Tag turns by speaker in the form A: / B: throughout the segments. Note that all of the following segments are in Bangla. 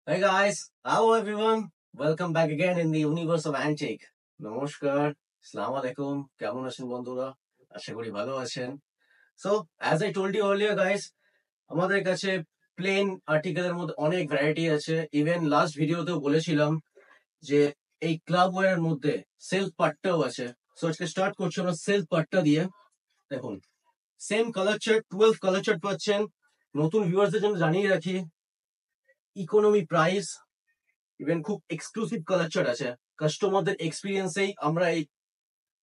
A: Hey guys, hello everyone. Welcome back again in the universe of Antique. নমস্কার, আসসালামু আলাইকুম, কেমন আছেন বন্ধুরা? আশা করি ভালো আছেন। So, as I told you earlier guys, আমাদের কাছে প্লেন আর্টিকেলের মধ্যে অনেক ভ্যারাইটি আছে। ইভেন লাস্ট ভিডিওতেও বলেছিলাম যে এই ক্লাব ওয়্যারের মধ্যে সেলফ পাট্টাও আছে। সো আজকে স্টার্ট করছি আমরা সেলফ পাট্টা দিয়ে। দেখুন, same colour chart, 12 colour chart পাচ্ছেন। নতুন ভিউয়ার্সদের জন্য জানিয়ে রাখি, ইকোনমি প্রাইস, ইভেন খুব এক্সক্লুসিভ কালার চার্ট আছে। কাস্টমারদের এক্সপিরিয়েন্সেই আমরা এই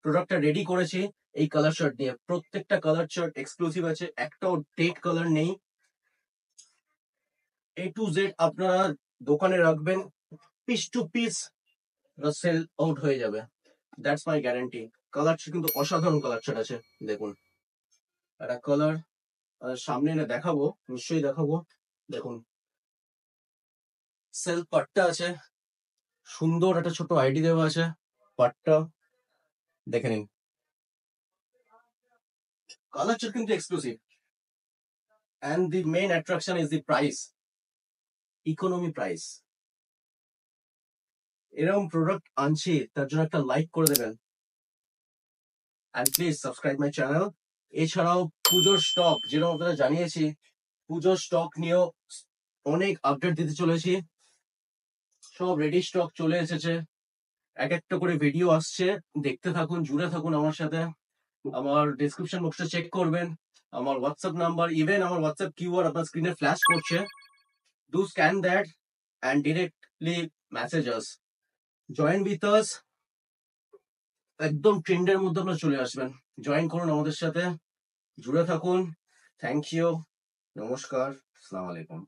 A: প্রোডাক্টটা রেডি করেছি এই কালার চার্ট দিয়ে। প্রত্যেকটা কালার চার্ট এক্সক্লুসিভ আছে, একটাও ডেট কালার নেই। A to Z আপনারা দোকানে রাখবেন, piece to piece sell out হয়ে যাবে, that's my guarantee. Colour chart কিন্তু অসাধারণ কালার চার্ট আছে। দেখুন, একটা কালার সামনে এনে দেখাবো, নিশ্চয়ই দেখাবো। দেখুন, সেলফ পাট্টা আছে, সুন্দর একটা ছোট আইডি দেওয়া আছে। পাট্টা দেখে নিন, কালার চার্ট কিন্তু exclusive. And the main attraction is the price, economy price. এরকম প্রোডাক্ট আনছি, তার জন্য একটা লাইক করে দেবেন, and please subscribe my channel. এছাড়াও পুজোর স্টক, যেরকম আপনারা জানিয়েছি, পুজোর স্টক নিয়েও অনেক আপডেট দিতে চলেছি। সব রেডি স্টক চলে এসেছে, এক একটা করে ভিডিও আসছে, দেখতে থাকুন, জুড়ে থাকুন আমার সাথে। আমার ডেসক্রিপশন বক্সটা চেক করবেন, আমার হোয়াটসঅ্যাপ নাম্বার, ইভেন আমার হোয়াটসঅ্যাপ কিউআর আপনার স্ক্রিনে ফ্ল্যাশ করছে। Do scan that and directly message us. Join with us. একদম ট্রেন্ডের মধ্যে আপনারা চলে আসবেন। জয়েন করুন আমাদের সাথে, জুড়ে থাকুন। থ্যাংক ইউ, নমস্কার, আসসালামু আলাইকুম।